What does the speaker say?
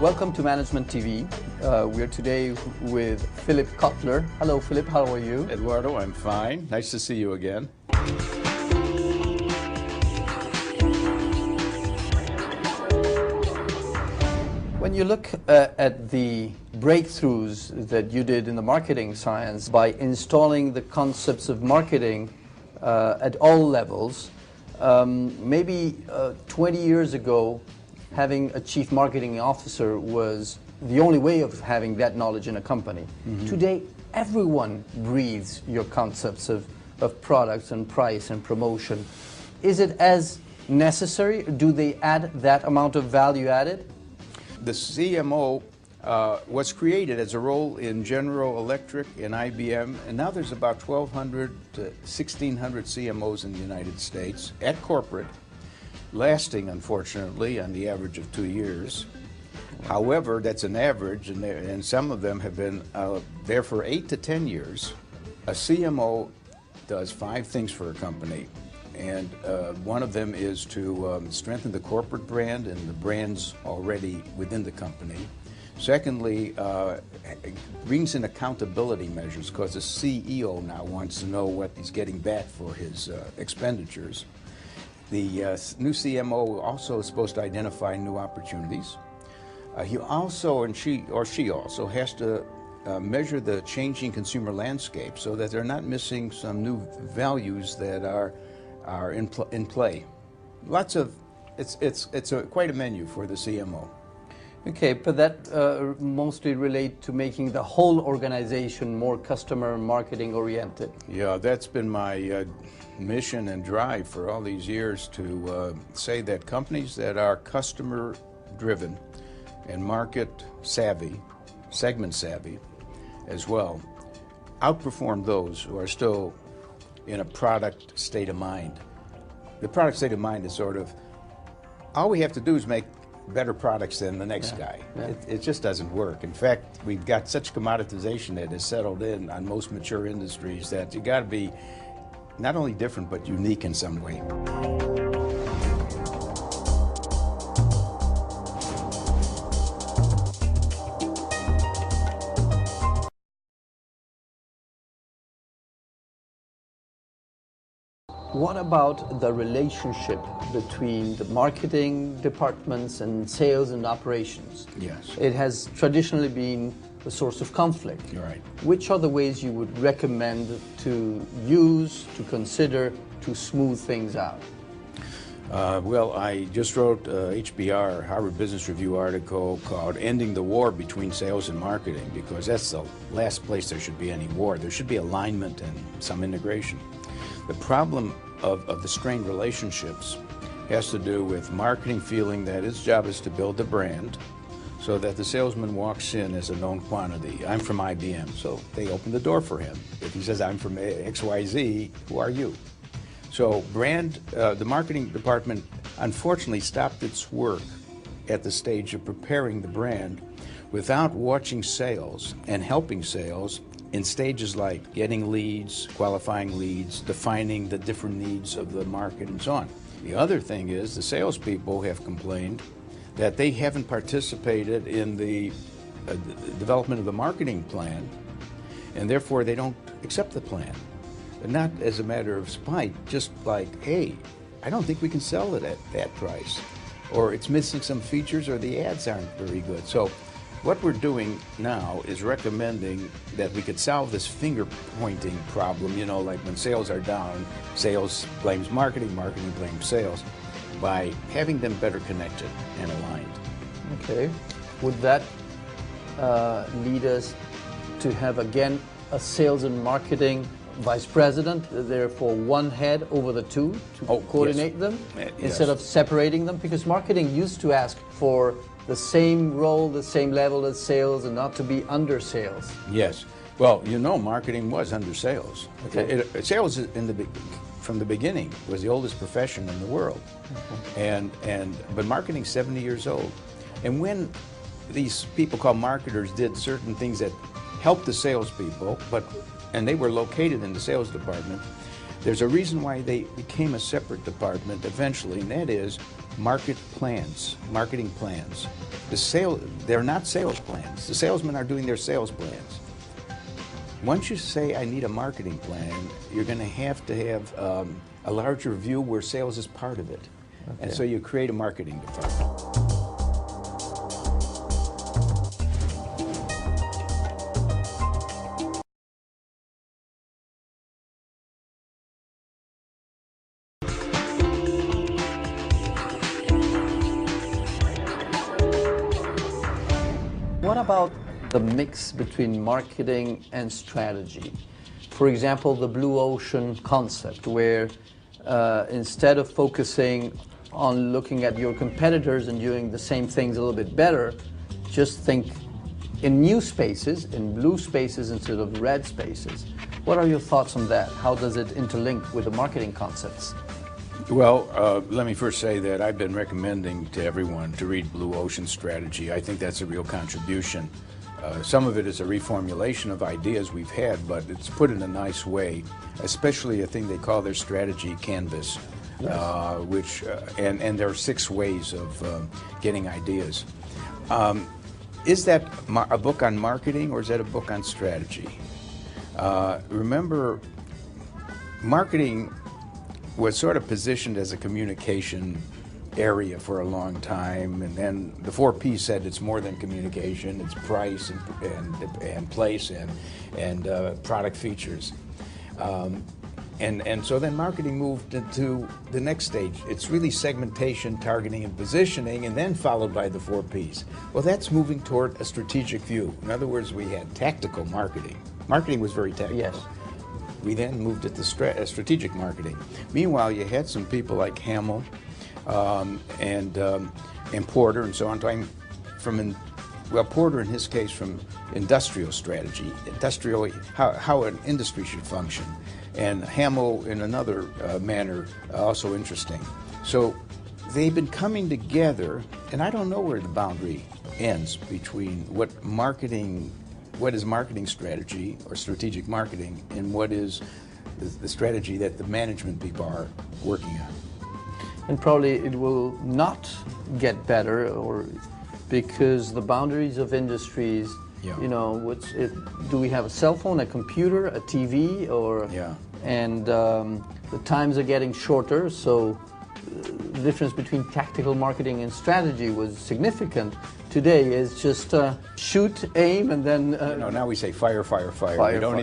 Welcome to Management TV. We're today with Philip Kotler. Hello, Philip. How are you? Eduardo, I'm fine. Nice to see you again. When you look at the breakthroughs that you did in the marketing science by installing the concepts of marketing at all levels, maybe 20 years ago, having a chief marketing officer was the only way of having that knowledge in a company. Mm-hmm. Today, everyone breathes your concepts of products and price and promotion. Is it as necessary? Do they add that amount of value added? The CMO was created as a role in General Electric and IBM, and now there's about 1,200 to 1,600 CMOs in the United States at corporate, lasting, unfortunately, on the average of 2 years. However, that's an average, and some of them have been there for 8 to 10 years. A CMO does 5 things for a company, and one of them is to strengthen the corporate brand and the brands already within the company. Secondly, brings in accountability measures, because the CEO now wants to know what he's getting back for his expenditures. The new CMO also is supposed to identify new opportunities. He also, and she also has to measure the changing consumer landscape so that they're not missing some new values that are in play. Lots of, it's quite a menu for the CMO. Okay, but that mostly relate to making the whole organization more customer marketing oriented. Yeah, that's been my mission and drive for all these years, to say that companies that are customer driven and market savvy, segment savvy as well, outperform those who are still in a product state of mind. The product state of mind is sort of, all we have to do is make better products than the next guy. Yeah. It just doesn't work. In fact, we've got such commoditization that has settled in on most mature industries that you got to be not only different but unique in some way. What about the relationship between the marketing departments and sales and operations? Yes. It has traditionally been a source of conflict. You're right. Which are the ways you would recommend to use, to consider, to smooth things out? Well, I just wrote HBR, Harvard Business Review article called Ending the War Between Sales and Marketing, because that's the last place there should be any war. There should be alignment and some integration. The problem of the strained relationships has to do with marketing feeling that its job is to build the brand so that the salesman walks in as a known quantity. I'm from IBM, so they open the door for him. If he says, I'm from XYZ, who are you? So the marketing department unfortunately stopped its work at the stage of preparing the brand without watching sales and helping sales in stages like getting leads, qualifying leads, defining the different needs of the market, and so on. The other thing is the salespeople have complained that they haven't participated in the development of the marketing plan, and therefore they don't accept the plan. And not as a matter of spite, just like, hey, I don't think we can sell it at that price, or it's missing some features, or the ads aren't very good. So what we're doing now is recommending that we could solve this finger-pointing problem, you know, like when sales are down, sales blames marketing, marketing blames sales, by having them better connected and aligned. Okay. Would that lead us to have, again, a sales and marketing vice president, therefore one head over the two to coordinate them instead of separating them? Because marketing used to ask for the same role, the same level as sales, and not to be under sales. Yes. Well, you know, marketing was under sales. Okay. Sales from the beginning was the oldest profession in the world. But marketing's 70 years old. And when these people called marketers did certain things that helped the salespeople, and they were located in the sales department, there's a reason why they became a separate department eventually, and that is marketing plans. They're not sales plans. The salesmen are doing their sales plans. Once you say, I need a marketing plan, you're going to have a larger view where sales is part of it. Okay. And so you create a marketing department. What about the mix between marketing and strategy? For example, the blue ocean concept, where instead of focusing on looking at your competitors and doing the same things a little bit better, just think in new spaces, in blue spaces instead of red spaces. What are your thoughts on that? How does it interlink with the marketing concepts? Well, let me first say that I've been recommending to everyone to read Blue Ocean Strategy. I think that's a real contribution. Some of it is a reformulation of ideas we've had, but it's put in a nice way, especially a thing they call their strategy canvas, yes. And there are 6 ways of getting ideas. Is that a book on marketing or is that a book on strategy? Remember, marketing was sort of positioned as a communication area for a long time, and then the 4 Ps said it's more than communication, it's price and place and product features. And so then marketing moved into the next stage. It's really segmentation, targeting, and positioning, and then followed by the 4 Ps. Well, that's moving toward a strategic view. In other words, we had tactical marketing. Marketing was very tactical. Yes. We then moved it to strategic marketing. Meanwhile, you had some people like Hamill and Porter and so on, talking from, Porter in his case from industrial strategy, how an industry should function, and Hamill in another manner, also interesting. So they've been coming together, and I don't know where the boundary ends between what is marketing strategy or strategic marketing and what is the strategy that the management people are working on. And probably it will not get better, or because the boundaries of industries, yeah. You know, do we have a cell phone, a computer, a TV, or? Yeah. And the times are getting shorter, so the difference between tactical marketing and strategy was significant. Today is just shoot, aim, and then... now we say fire, fire, fire. Fire, we don't fire.